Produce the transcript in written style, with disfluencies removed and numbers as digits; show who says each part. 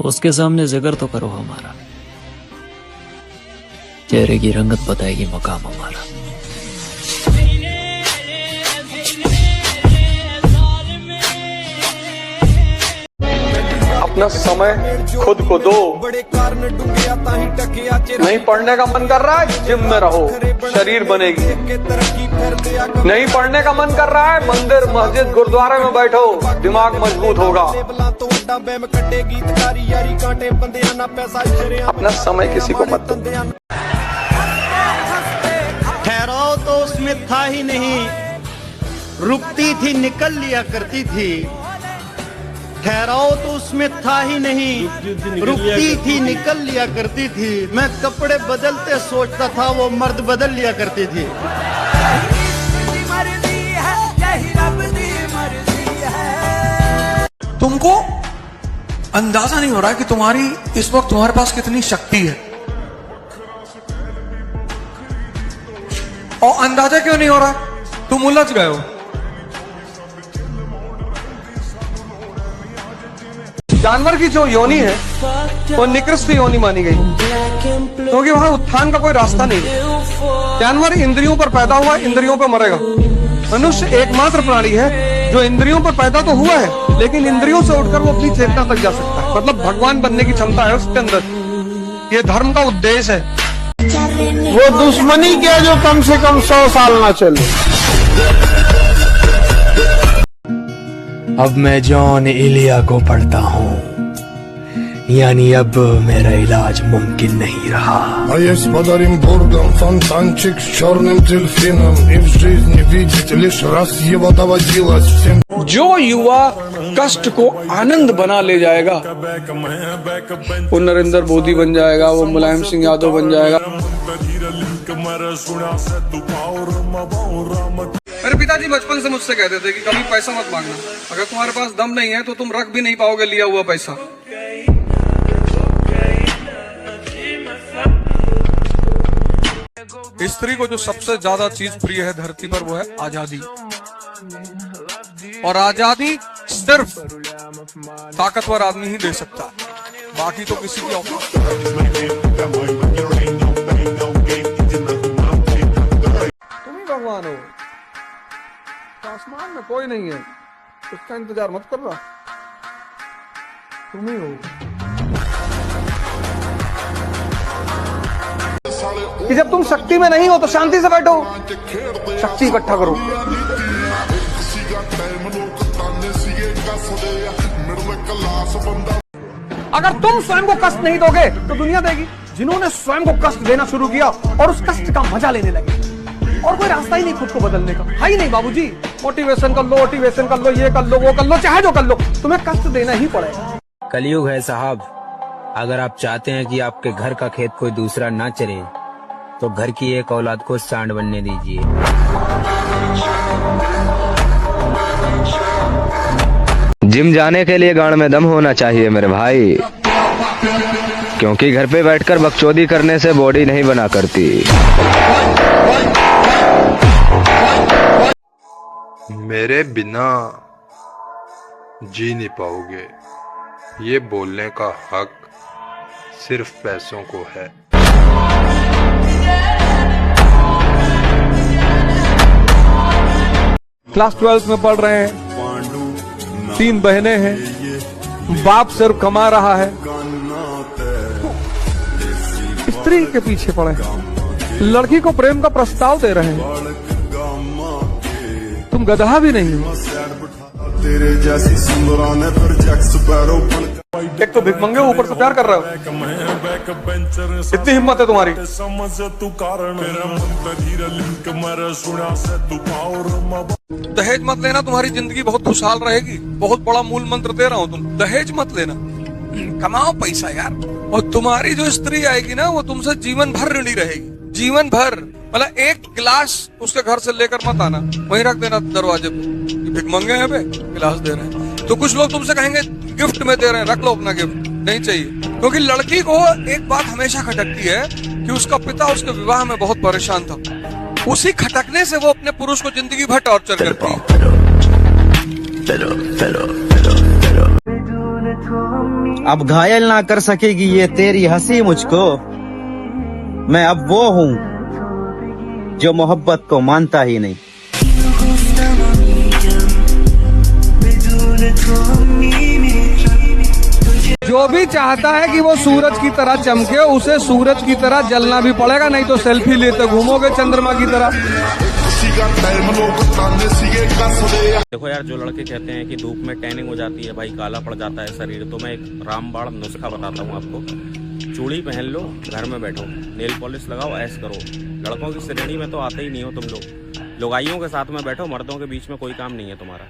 Speaker 1: उसके सामने जिक्र तो करो हमारा, चेहरे की रंगत बताएगी मकाम हमारा।
Speaker 2: अपना समय खुद को दो। नहीं पढ़ने का मन कर रहा है, जिम में रहो, शरीर बनेगी। नहीं पढ़ने का मन कर रहा है, मंदिर मस्जिद गुरुद्वारे में बैठो, दिमाग मजबूत होगा। अपना समय किसी को मत दो।
Speaker 3: ठहराव तो उसमें था ही नहीं, रुकती थी निकल लिया करती थी। ठहराव तो उसमें था ही नहीं, रुकती थी निकल लिया करती थी। मैं कपड़े बदलते सोचता था, वो मर्द बदल लिया करती थी।
Speaker 4: तुमको अंदाजा नहीं हो रहा है कि तुम्हारी इस वक्त तुम्हारे पास कितनी शक्ति है। और अंदाजा क्यों नहीं हो रहा? तुम उलझ गए हो।
Speaker 2: जानवर की जो योनि है वो निकृष्ट योनि मानी गई, क्योंकि वहां उत्थान का कोई रास्ता नहीं है। जानवर इंद्रियों पर पैदा हुआ, इंद्रियों पर मरेगा। मनुष्य एकमात्र प्राणी है जो इंद्रियों पर पैदा तो हुआ है, लेकिन इंद्रियों से उठकर वो अपनी चेतना तक जा सकता है। मतलब भगवान बनने की क्षमता है उसके अंदर। ये धर्म का उद्देश्य है।
Speaker 5: वो दुश्मनी क्या जो कम से कम 100 साल ना चले।
Speaker 6: अब मैं जॉन इलिया को पढ़ता हूँ, यानी अब मेरा इलाज मुमकिन नहीं रहा।
Speaker 7: А есть подарим бургам фонтанчик с черным дельфином, и в жизни видеть лишь раз его доводилось всем.
Speaker 2: जो युवा कष्ट को आनंद बना ले जाएगा, वो नरेंद्र मोदी बन जाएगा, वो मुलायम सिंह यादव बन जाएगा। मेरे पिताजी बचपन से मुझसे कहते थे कि कभी पैसा मत मांगना, अगर तुम्हारे पास दम नहीं है तो तुम रख भी नहीं पाओगे लिया हुआ पैसा। स्त्री को जो सबसे ज्यादा चीज प्रिय है धरती पर वो है आजादी। और आजादी सिर्फ ताकतवर आदमी ही दे सकता, बाकी तो किसी की औकात। तुम ही भगवान हो, आसमान में कोई नहीं है, उसका इंतजार मत कर रहा, तुम ही हो। कि जब तुम शक्ति में नहीं हो तो शांति से बैठो, शक्ति इकट्ठा करो। अगर तुम स्वयं को कष्ट नहीं दोगे तो दुनिया देगी। जिन्होंने स्वयं को कष्ट देना शुरू किया और उस कष्ट का मजा लेने लगे, और कोई रास्ता ही नहीं खुद को बदलने का, है ही नहीं बाबूजी। मोटिवेशन कर लो, मोटिवेशन कर लो, ये कर लो, वो कर लो, चाहे जो कर लो, तुम्हें कष्ट देना ही पड़ेगा।
Speaker 8: कलयुग है साहब। अगर आप चाहते हैं कि आपके घर का खेत कोई दूसरा ना चले, तो घर की एक औलाद को सांड बनने दीजिए।
Speaker 9: जिम जाने के लिए गांड में दम होना चाहिए मेरे भाई, क्योंकि घर पे बैठकर बकचोदी करने से बॉडी नहीं बना करती।
Speaker 10: मेरे बिना जी नहीं पाओगे, ये बोलने का हक सिर्फ पैसों को है।
Speaker 2: क्लास 12 में पढ़ रहे हैं, 3 बहनें हैं, बाप सिर्फ कमा रहा है, स्त्री के पीछे पड़े हैं, लड़की को प्रेम का प्रस्ताव दे रहे हैं। तुम गधा भी नहीं हो। तेरे जैसी सुंदराने पर एक तो भिखमंगे ऊपर से प्यार कर रहे हो, इतनी हिम्मत है तुम्हारी। दहेज मत लेना, तुम्हारी जिंदगी बहुत खुशहाल रहेगी। बहुत बड़ा मूल मंत्र दे रहा हूँ, तुम दहेज मत लेना, कमाओ पैसा यार। और तुम्हारी जो स्त्री आएगी ना, वो तुमसे जीवन भर ऋणी रहेगी, जीवन भर। मतलब एक गिलास उसके घर से लेकर मत आना, वहीं रख देना दरवाजे पे। भिखमंगे हैं बे, गिलास दे रहे हैं। तो कुछ लोग तुमसे कहेंगे गिफ्ट में दे रहे हैं, रख लो अपना गिफ्ट, नहीं चाहिए। क्योंकि लड़की को एक बात हमेशा खटकती है कि उसका पिता उसके विवाह में बहुत परेशान था, उसी खटकने से वो अपने पुरुष को जिंदगी भर टॉर्चर करती है।
Speaker 3: अब घायल ना कर सकेगी ये तेरी हंसी मुझको। मैं अब वो हूँ जो मोहब्बत को मानता ही नहीं।
Speaker 2: जो भी चाहता है कि वो सूरज की तरह चमके, उसे सूरज की तरह जलना भी पड़ेगा, नहीं तो सेल्फी लेते घूमोगे चंद्रमा की तरह।
Speaker 11: देखो यार, जो लड़के कहते हैं कि धूप में टैनिंग हो जाती है भाई, काला पड़ जाता है शरीर, तो मैं एक रामबाण नुस्खा बताता हूँ आपको। चूड़ी पहन लो, घर में बैठो, नेल पॉलिश लगाओ, ऐश करो। लड़कों की श्रेणी में तो आते ही नहीं हो तुम लोग। लुगाइयों के साथ में बैठो, मर्दों के बीच में कोई काम नहीं है तुम्हारा।